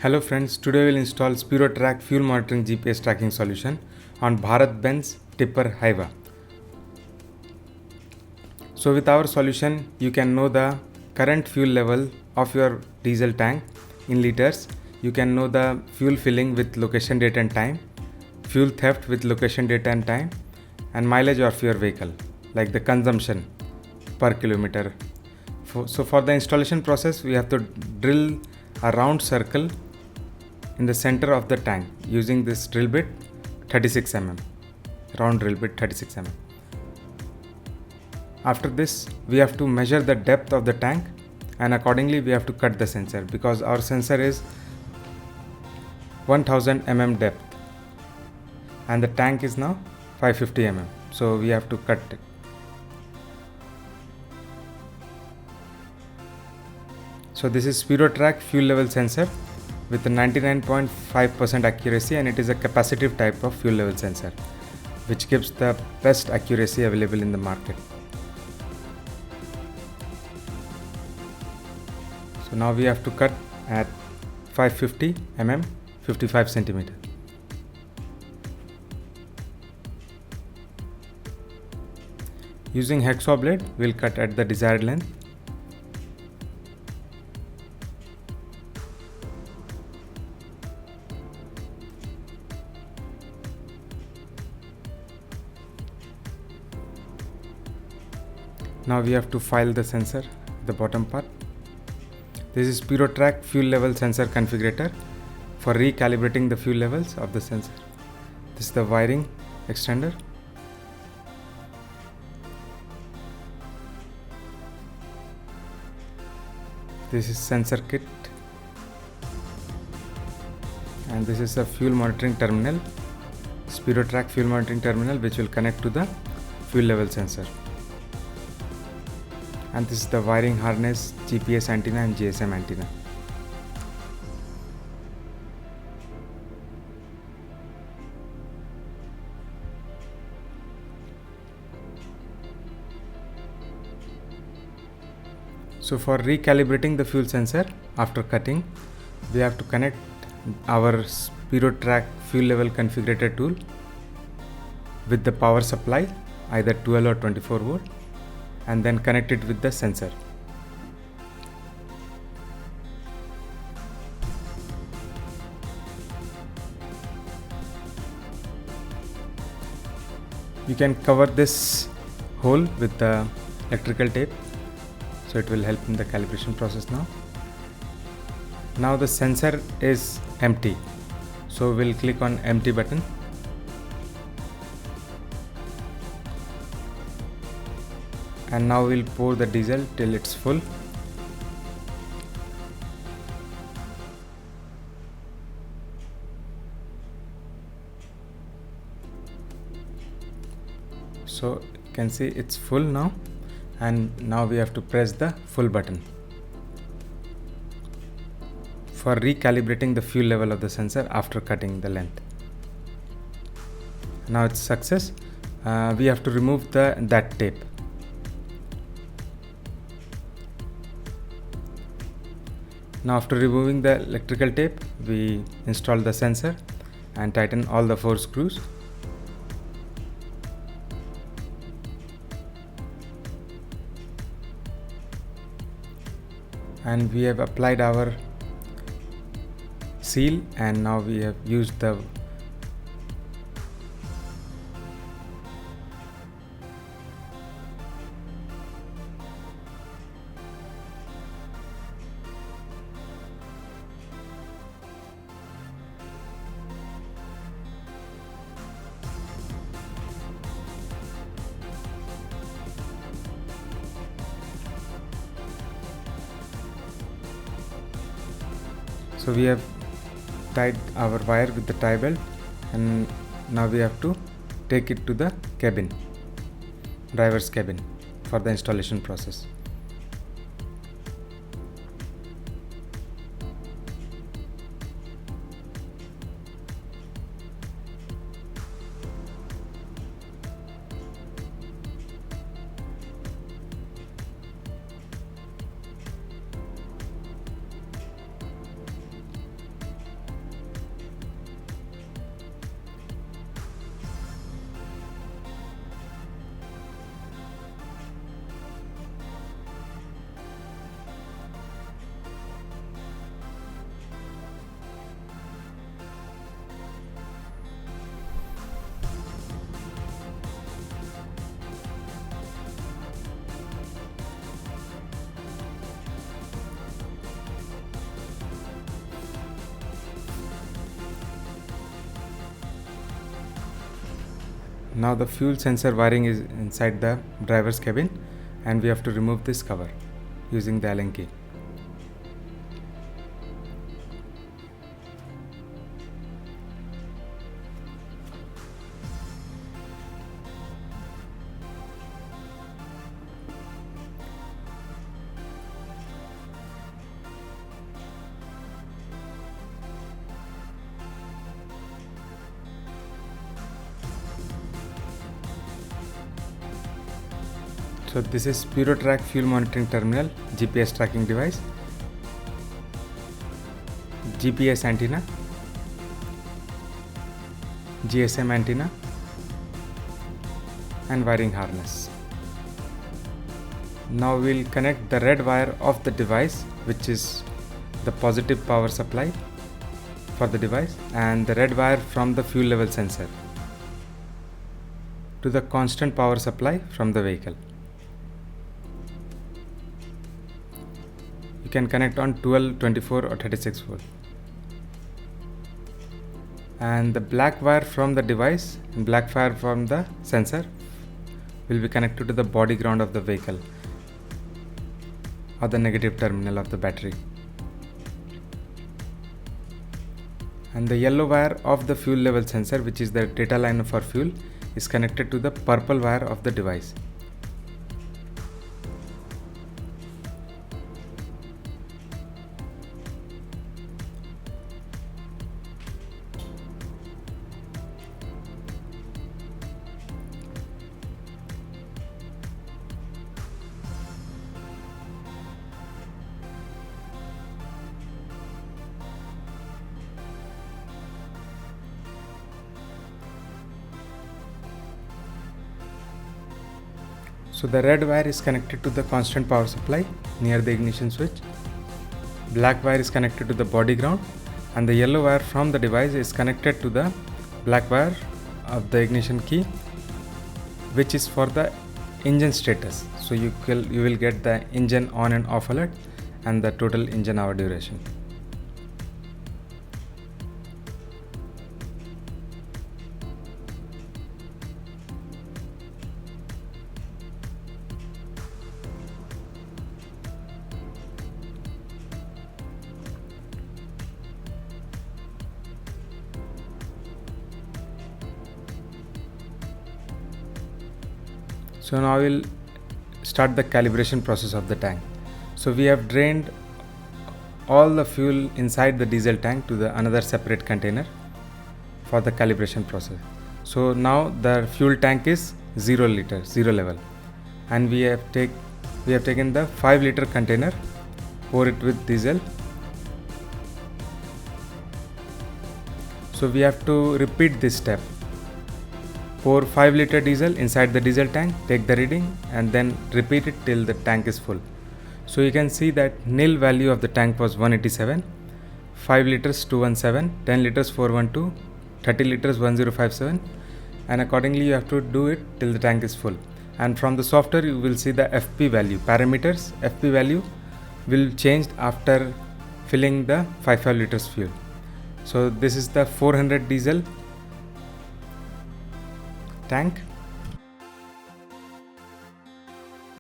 Hello friends, today we will install Speedotrack fuel monitoring GPS tracking solution on Bharat Benz tipper Hyva. So with our solution, you can know the current fuel level of your diesel tank in liters. You can know the fuel filling with location, date and time, fuel theft with location, date and time, and mileage of your vehicle, like the consumption per kilometer. So for the installation process, we have to drill a round circle in the center of the tank using this drill bit 36 mm, round drill bit 36 mm. After this, we have to measure the depth of the tank, and accordingly we have to cut the sensor because our sensor is 1000 mm depth and the tank is now 550 mm, so we have to cut it. So this is Speedotrack fuel level sensor with a 99.5% accuracy, and it is a capacitive type of fuel level sensor which gives the best accuracy available in the market. So now we have to cut at 550 mm, 55 cm. Using hacksaw blade, we will cut at the desired length. Now we have to file the sensor, the bottom part. This is Speedotrack fuel level sensor configurator for recalibrating the fuel levels of the sensor. This is the wiring extender. This is sensor kit, and this is a fuel monitoring terminal, Speedotrack fuel monitoring terminal, which will connect to the fuel level sensor. And this is the wiring harness, GPS antenna and GSM antenna. So for recalibrating the fuel sensor after cutting, we have to connect our Speedotrack fuel level configurator tool with the power supply, either 12 or 24 volt, and then connect it with the sensor. You can cover this hole with the electrical tape, so it will help in the calibration process now. Now the sensor is empty, so we'll click on empty button. And now we'll pour the diesel till it's full. So you can see it's full now, and now we have to press the full button for recalibrating the fuel level of the sensor after cutting the length. Now it's success. We have to remove that tape. Now after removing the electrical tape, we install the sensor and tighten all the 4 screws. And we have applied our seal, and now we have used the So we have tied our wire with the tie belt, and now we have to take it to the cabin, driver's cabin, for the installation process. Now the fuel sensor wiring is inside the driver's cabin, and we have to remove this cover using the Allen key. So this is Speedotrack fuel monitoring terminal, GPS tracking device, GPS antenna, GSM antenna, and wiring harness. Now we'll connect the red wire of the device, which is the positive power supply for the device, and the red wire from the fuel level sensor to the constant power supply from the vehicle. You can connect on 12, 24 or 36 volt. And the black wire from the device and black wire from the sensor will be connected to the body ground of the vehicle or the negative terminal of the battery. And the yellow wire of the fuel level sensor, which is the data line for fuel, is connected to the purple wire of the device. So the red wire is connected to the constant power supply near the ignition switch. Black wire is connected to the body ground, and the yellow wire from the device is connected to the black wire of the ignition key, which is for the engine status. So you will get the engine on and off alert and the total engine hour duration. So now we'll start the calibration process of the tank. So we have drained all the fuel inside the diesel tank to the another separate container for the calibration process. So now the fuel tank is 0 liter, 0 level, and we have taken the 5 liter container, pour it with diesel. So we have to repeat this step. Pour 5 liter diesel inside the diesel tank, take the reading, and then repeat it till the tank is full. So you can see that nil value of the tank was 187, 5 liters 217, 10 liters 412, 30 liters 1057, and accordingly you have to do it till the tank is full. And from the software you will see the FP value, parameters. FP value will change after filling the 5 liters fuel. So this is the 400 diesel tank,